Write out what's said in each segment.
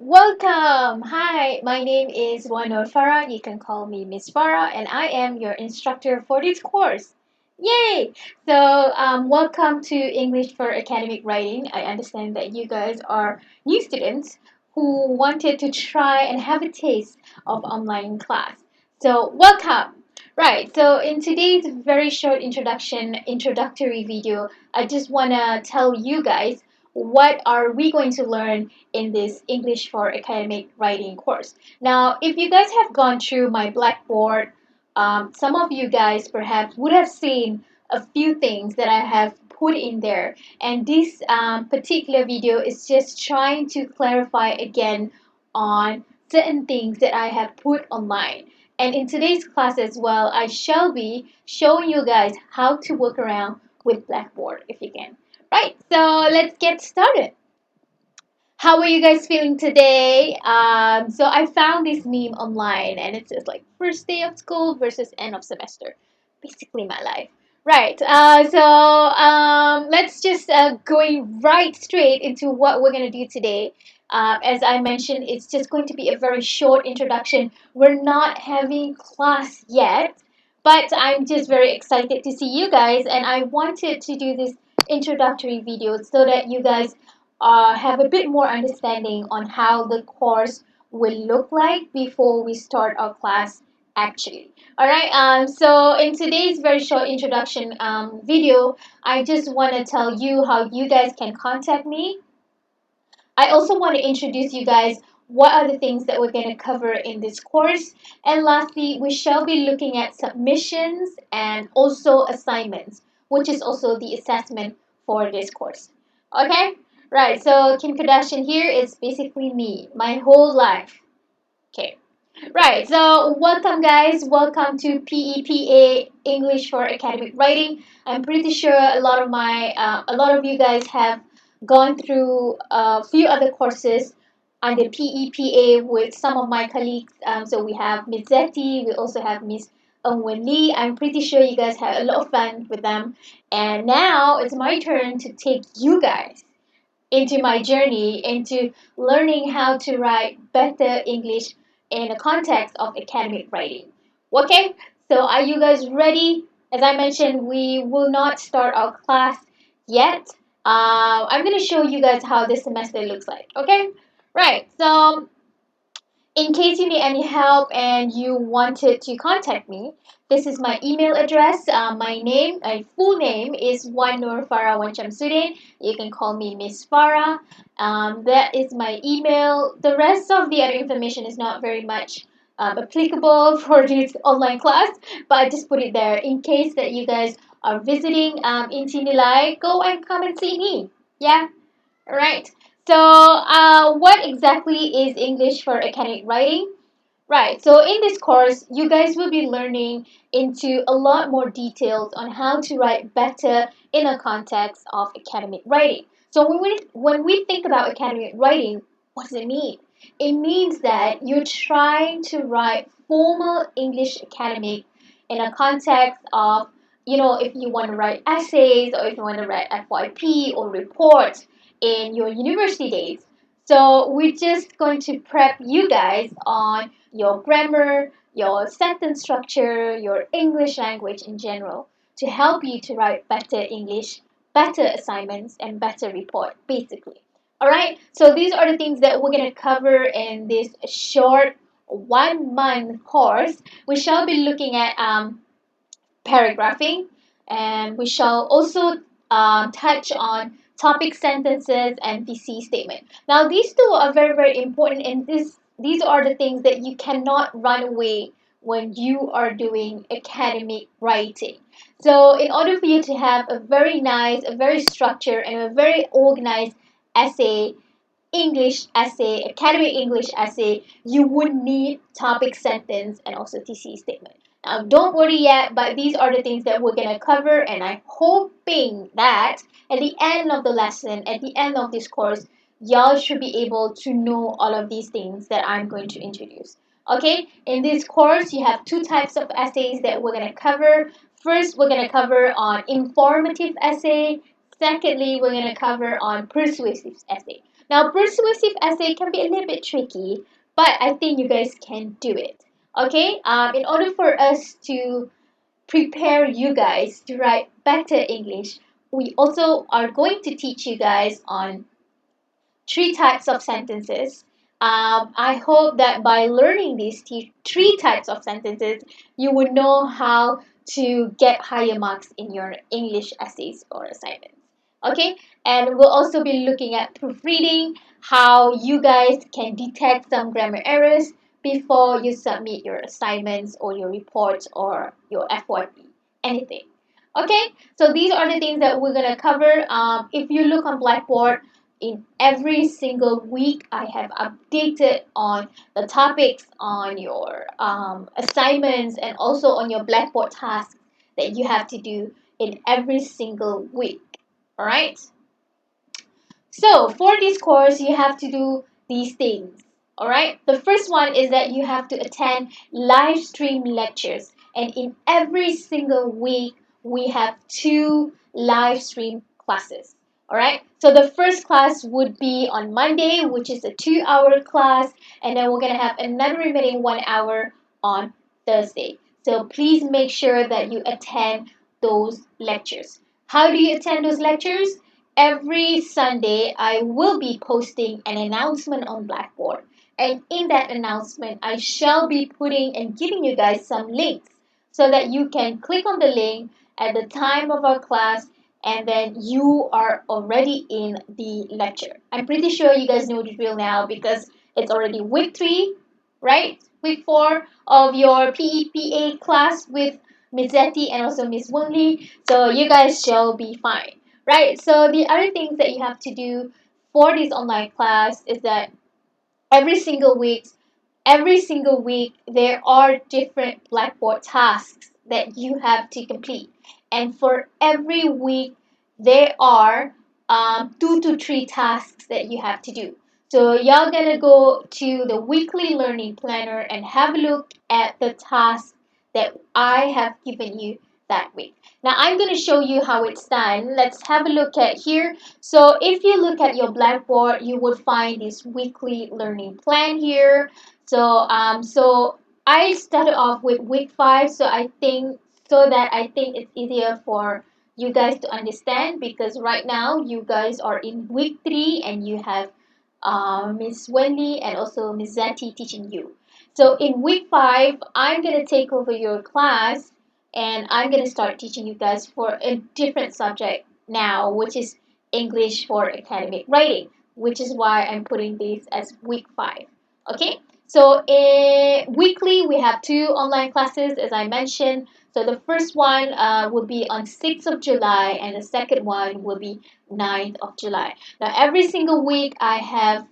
Welcome! Hi, my name is Wanor Farah. You can call me Miss Farah, and I am your instructor for this course. Yay! Welcome to English for Academic Writing. I understand that you guys are new students who wanted to try and have a taste of online class. So, welcome! Right, so in today's very short introductory video, I just want to tell you guys what are we going to learn in this English for Academic Writing course. Now, if you guys have gone through my Blackboard, some of you guys perhaps would have seen a few things that I have put in there. And this particular video is just trying to clarify again on certain things that I have put online. And in today's class as well, I shall be showing you guys how to work around with Blackboard if you can. Right, so let's get started. How are you guys feeling today? So I found this meme online and it says like first day of school versus end of semester. Basically my life. Right. Let's just going right straight into what we're gonna do today. As I mentioned, it's just going to be a very short introduction. We're not having class yet, but I'm just very excited to see you guys, and I wanted to do this introductory video so that you guys have a bit more understanding on how the course will look like before we start our class actually. All right, so in today's very short introduction video, I just want to tell you how you guys can contact me. I also want to introduce you guys what are the things that we're going to cover in this course. And lastly, we shall be looking at submissions and also assignments, which is also the assessment for this course. Okay? Right, so Kim Kardashian here is basically me, my whole life. Okay. Right, so welcome guys. Welcome to PEPA English for Academic Writing. I'm pretty sure a lot of you guys have gone through a few other courses under PEPA with some of my colleagues. So we have Ms. Zeti, we also have Ms. Wen Lee. I'm pretty sure you guys had a lot of fun with them. And now it's my turn to take you guys into my journey into learning how to write better English in the context of academic writing. Okay, so are you guys ready? As I mentioned, we will not start our class yet. I'm going to show you guys how this semester looks like. Okay, right. So in case you need any help and you wanted to contact me, this is my email address. My full name is Wanur Farah Wanchamsudin. You can call me Miss Farah. That is my email. The rest of the other information is not very much applicable for this online class, but I just put it there in case that you guys are visiting in Sinilai. Go and come and see me. Yeah, right. So, what exactly is English for academic writing? Right. So, in this course, you guys will be learning into a lot more details on how to write better in a context of academic writing. So, when we think about academic writing, what does it mean? It means that you're trying to write formal English academic in a context of, if you want to write essays or if you want to write FYP or reports in your university days. So we're just going to prep you guys on your grammar, your sentence structure, your English language in general to help you to write better English, better assignments, and better report, basically. All right, so these are the things that we're going to cover in this short 1 month course. We shall be looking at paragraphing, and we shall also touch on topic sentences and thesis statement. Now, these two are very, very important, and these are the things that you cannot run away when you are doing academic writing. So, in order for you to have a very nice, a very structured, and a very organized essay, English essay, academic English essay, you would need topic sentence and also thesis statement. Now, don't worry yet, but these are the things that we're going to cover, and I'm hoping that at the end of the lesson, at the end of this course, y'all should be able to know all of these things that I'm going to introduce. Okay, in this course, you have two types of essays that we're going to cover. First, we're going to cover on informative essay. Secondly, we're going to cover on persuasive essay. Now, persuasive essay can be a little bit tricky, but I think you guys can do it. Okay, in order for us to prepare you guys to write better English, we also are going to teach you guys on three types of sentences. I hope that by learning these three types of sentences, you would know how to get higher marks in your English essays or assignments. Okay, and we'll also be looking at proofreading, how you guys can detect some grammar errors before you submit your assignments or your reports or your FYP, anything. Okay, so these are the things that we're gonna cover. If you look on Blackboard, in every single week, I have updated on the topics on your assignments and also on your Blackboard tasks that you have to do in every single week. All right. So for this course, you have to do these things. All right. The first one is that you have to attend live stream lectures, and in every single week, we have two live stream classes. All right. So the first class would be on Monday, which is a 2 hour class, and then we're gonna have another remaining 1 hour on Thursday. So please make sure that you attend those lectures. How do you attend those lectures? Every Sunday, I will be posting an announcement on Blackboard. And in that announcement, I shall be putting and giving you guys some links so that you can click on the link at the time of our class and then you are already in the lecture. I'm pretty sure you guys know the drill now because it's already week 3, right? Week 4 of your PEPA class with Ms. Zeti and also Miss Wongley. So you guys shall be fine. Right, so the other things that you have to do for this online class is that every single week there are different Blackboard tasks that you have to complete, and for every week there are 2 to 3 tasks that you have to do. So y'all gonna go to the weekly learning planner and have a look at the tasks that I have given you that week. Now I'm going to show you how it's done. Let's have a look at here. So if you look at your Blackboard, you would find this weekly learning plan here. So I started off with week 5, I think it's easier for you guys to understand because right now you guys are in week 3 and you have Miss Wendy and also Miss Zati teaching you. So in week 5, I'm gonna take over your class and I'm gonna start teaching you guys for a different subject now, which is English for academic writing, which is why I'm putting this as week 5. Okay, so weekly we have 2 online classes as I mentioned. So the first one will be on 6th of July and the second one will be 9th of July. Now every single week I have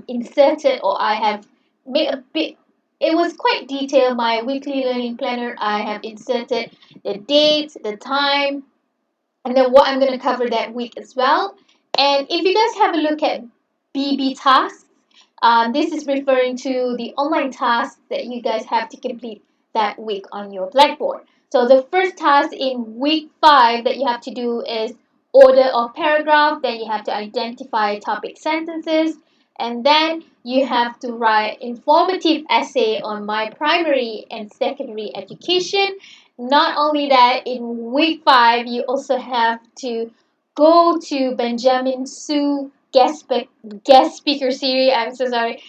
inserted or I have made a bit, it was quite detailed, my weekly learning planner. I have inserted the date, the time, and then what I'm going to cover that week as well. And if you guys have a look at BB tasks, this is referring to the online tasks that you guys have to complete that week on your Blackboard. So the first task in week 5 that you have to do is order of paragraph. Then you have to identify topic sentences. And then you have to write informative essay on my primary and secondary education. Not only that, in week 5, you also have to go to Benjamin Sue guest speaker series. I'm so sorry.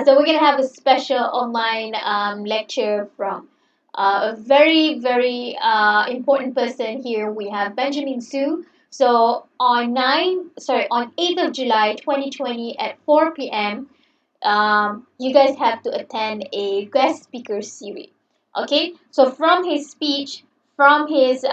So we're gonna have a special online lecture from a very important person here. We have Benjamin Sue. So on 8th of July 2020 at 4 p.m. You guys have to attend a guest speaker series. Okay, so from his from his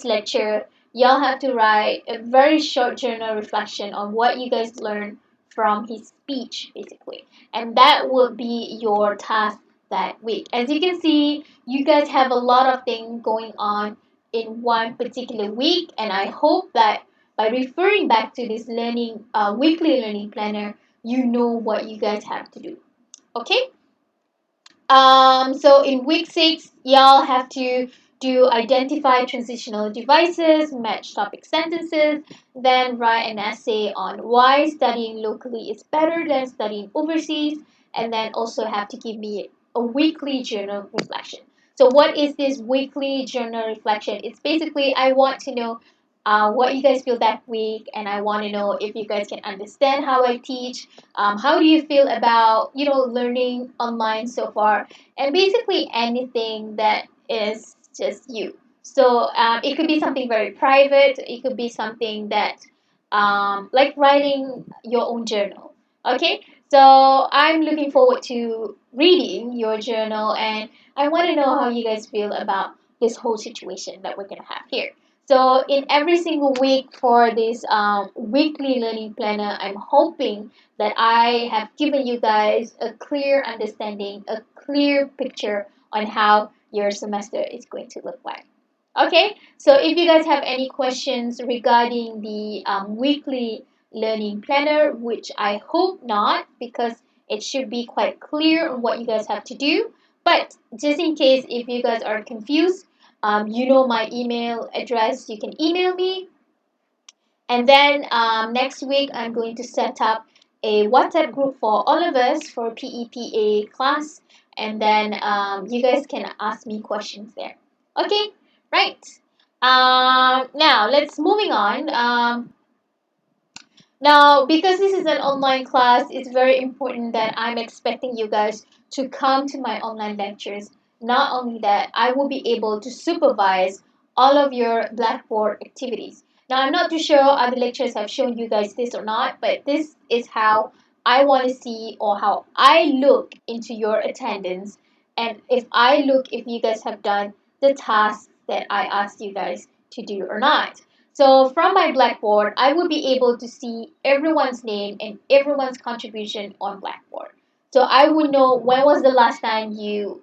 lecture, y'all have to write a very short journal reflection on what you guys learned from his speech, basically. And that will be your task that week. As you can see, you guys have a lot of things going on in one particular week, and I hope that by referring back to this weekly learning planner, you know what you guys have to do. Okay? So in week 6, y'all have to do identify transitional devices, match topic sentences, then write an essay on why studying locally is better than studying overseas, and then also have to give me a weekly journal reflection. So, what is this weekly journal reflection? It's basically I want to know what you guys feel that week, and I want to know if you guys can understand how I teach. How do you feel about learning online so far, and basically anything that is just you. So it could be something very private. It could be something that like writing your own journal. Okay, so I'm looking forward to reading your journal, and I want to know how you guys feel about this whole situation that we're gonna have here. So in every single week for this weekly learning planner, I'm hoping that I have given you guys a clear understanding, a clear picture on how your semester is going to look like. Okay, so if you guys have any questions regarding the weekly learning planner, which I hope not, because it should be quite clear on what you guys have to do. But just in case if you guys are confused, you know my email address. You can email me, and then next week, I'm going to set up a WhatsApp group for all of us for PEPA class. And then you guys can ask me questions there. Okay, right. Now, let's moving on. Now, because this is an online class, it's very important that I'm expecting you guys to come to my online lectures. Not only that, I will be able to supervise all of your Blackboard activities. Now, I'm not too sure other lectures have shown you guys this or not, but this is how I want to see or how I look into your attendance. And if I look if you guys have done the tasks that I asked you guys to do or not. So from my Blackboard, I will be able to see everyone's name and everyone's contribution on Blackboard. So I would know when was the last time you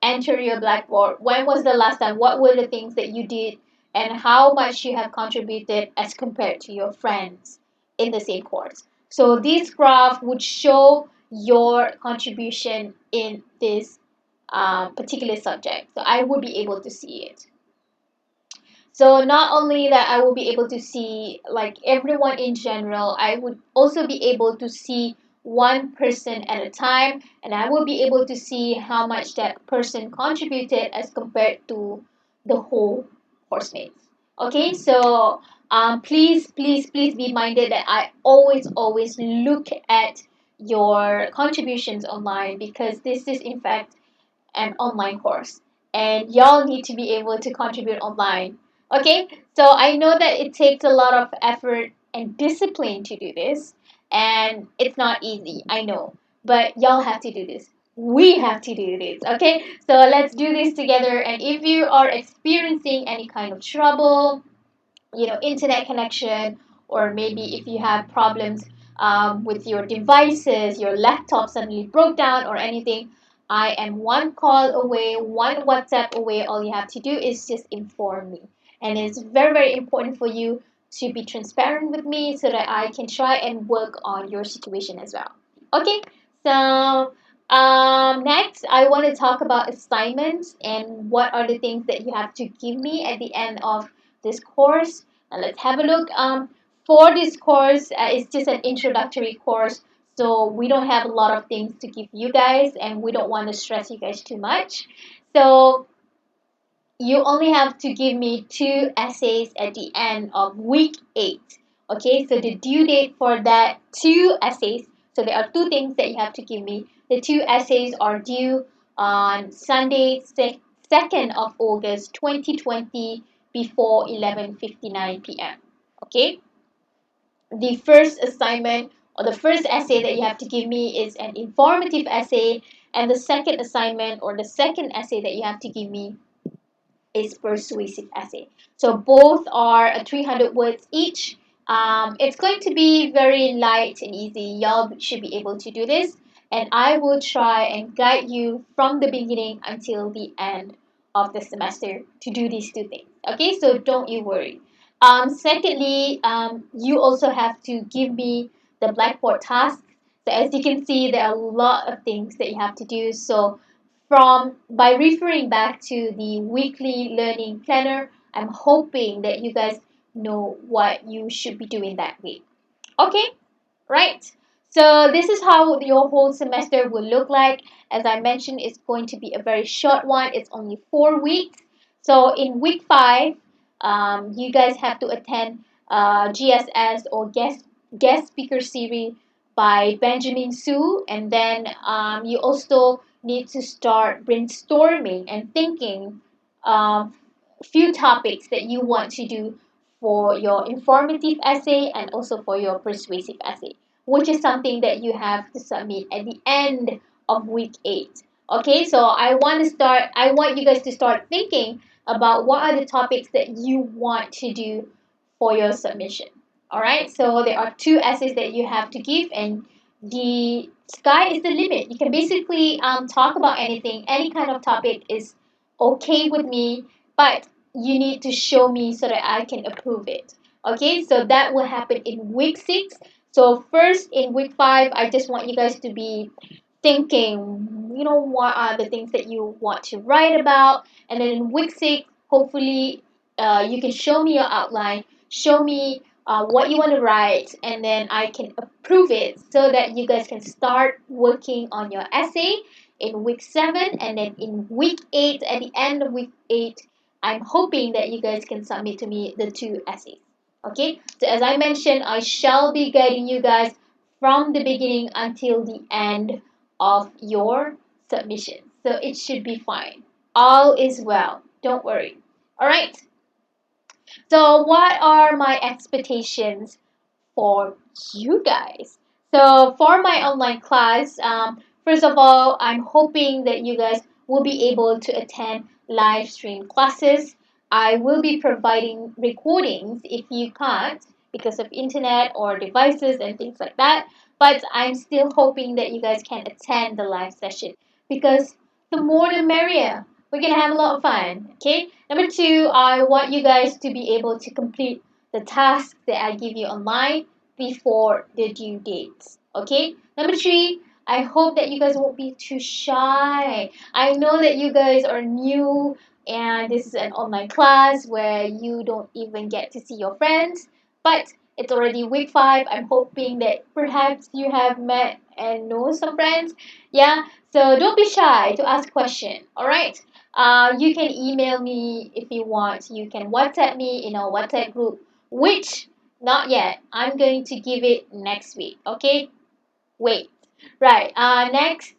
entered your Blackboard, when was the last time, what were the things that you did, and how much you have contributed as compared to your friends in the same course. So this graph would show your contribution in this particular subject. So I would be able to see it. So not only that I will be able to see like everyone in general, I would also be able to see one person at a time, and I will be able to see how much that person contributed as compared to the whole course mates. Okay, so please be minded that I always look at your contributions online, because this is in fact an online course, and y'all need to be able to contribute online. Okay, so I know that it takes a lot of effort and discipline to do this, and it's not easy, I know, but y'all have to do this. We have to do this. Okay, so let's do this together. And if you are experiencing any kind of trouble, internet connection, or maybe if you have problems with your devices, your laptop suddenly broke down or anything, I am one call away, one WhatsApp away. All you have to do is just inform me. And it's very important for you to be transparent with me so that I can try and work on your situation as well. Okay, so next I want to talk about assignments and what are the things that you have to give me at the end of this course. Now let's have a look. For this course, it's just an introductory course, so we don't have a lot of things to give you guys, and we don't want to stress you guys too much. So you only have to give me 2 essays at the end of week 8. Okay, so the due date for that 2 essays, so there are 2 things that you have to give me. The 2 essays are due on Sunday, 2nd of August 2020, before 11:59 p.m. Okay, the first assignment or the first essay that you have to give me is an informative essay, and the second assignment or the second essay that you have to give me is persuasive essay. So both are 300 words each. It's going to be very light and easy. Y'all should be able to do this. And I will try and guide you from the beginning until the end of the semester to do these 2 things. Okay, so don't you worry. Secondly, you also have to give me the Blackboard tasks. So as you can see, there are a lot of things that you have to do. So from by referring back to the weekly learning planner. I'm hoping that you guys know what you should be doing that week. Okay, right? So this is how your whole semester will look like. As I mentioned, it's going to be a very short one. It's only 4 weeks. So in week five, you guys have to attend GSS or guest speaker series by Benjamin Su, and then you also need to start brainstorming and thinking few topics that you want to do for your informative essay and also for your persuasive essay, which is something that you have to submit at the end of week 8. Okay, so I want you guys to start thinking about what are the topics that you want to do for your submission. All right, so there are 2 essays that you have to give, and the sky is the limit. You can basically talk about anything, any kind of topic is okay with me, but you need to show me so that I can approve it. Okay, so that will happen in week 6. So first in week 5, I just want you guys to be thinking, what are the things that you want to write about, and then in week 6, hopefully, you can show me your outline, show me what you want to write, and then I can approve it so that you guys can start working on your essay in week 7, and then in week 8, at the end of week 8, I'm hoping that you guys can submit to me the 2 essays. Okay, so as I mentioned, I shall be guiding you guys from the beginning until the end of your submission. So it should be fine. All is well. Don't worry. All right. So, what are my expectations for you guys? So, for my online class, first of all, I'm hoping that you guys will be able to attend live stream classes. I will be providing recordings if you can't because of internet or devices and things like that. But I'm still hoping that you guys can attend the live session because the more the merrier. We're gonna have a lot of fun. Okay. Number 2, I want you guys to be able to complete the tasks that I give you online before the due dates. Okay? Number 3, I hope that you guys won't be too shy. I know that you guys are new and this is an online class where you don't even get to see your friends, but it's already week 5. I'm hoping that perhaps you have met and know some friends. Yeah, so don't be shy to ask questions. All right. You can email me if you want. You can WhatsApp me in our WhatsApp group, which not yet. I'm going to give it next week. Okay? Wait. Right. Next,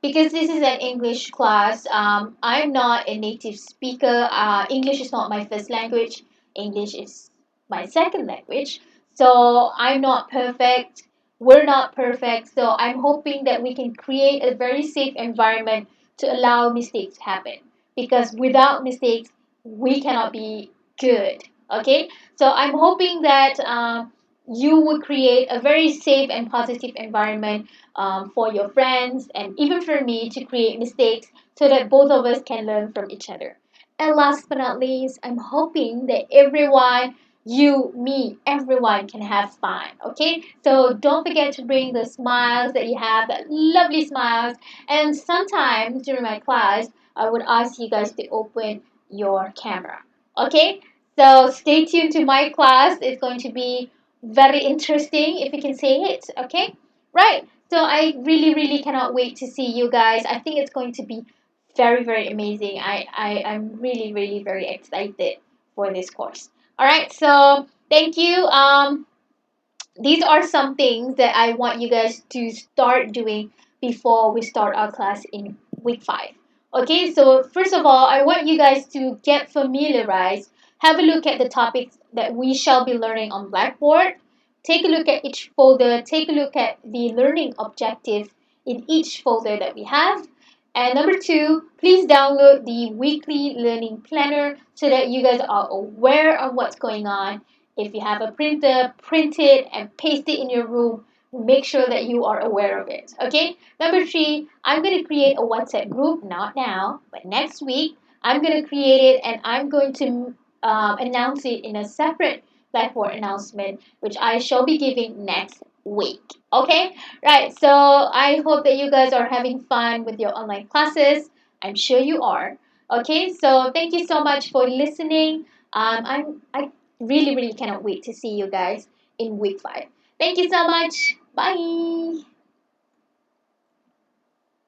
because this is an English class, I'm not a native speaker. English is not my first language. English is my second language. So I'm not perfect. We're not perfect. So I'm hoping that we can create a very safe environment to allow mistakes to happen. Because without mistakes, we cannot be good. Okay? So I'm hoping that you will create a very safe and positive environment for your friends and even for me to create mistakes so that both of us can learn from each other. And last but not least, I'm hoping that everyone, you, me, everyone can have fun. Okay? So don't forget to bring the smiles that you have, that lovely smiles. And sometimes during my class, I would ask you guys to open your camera. Okay? So stay tuned to my class. It's going to be very interesting if you can say it. Okay? Right. So I really, really cannot wait to see you guys. I think it's going to be very, very amazing. I'm really, really very excited for this course. All right. So thank you. These are some things that I want you guys to start doing before we start our class in week 5. Okay, so first of all, I want you guys to get familiarized, have a look at the topics that we shall be learning on Blackboard, take a look at each folder, take a look at the learning objectives in each folder that we have. And number 2, please download the weekly learning planner so that you guys are aware of what's going on. If you have a printer, print it and paste it in your room. Make sure that you are aware of it. Okay? Number 3, I'm going to create a WhatsApp group, not now, but next week. I'm going to create it and I'm going to announce it in a separate Blackboard announcement, which I shall be giving next week. Okay? Right. So I hope that you guys are having fun with your online classes. I'm sure you are. Okay? So thank you so much for listening. I really cannot wait to see you guys in week 5. Thank you so much. Bye.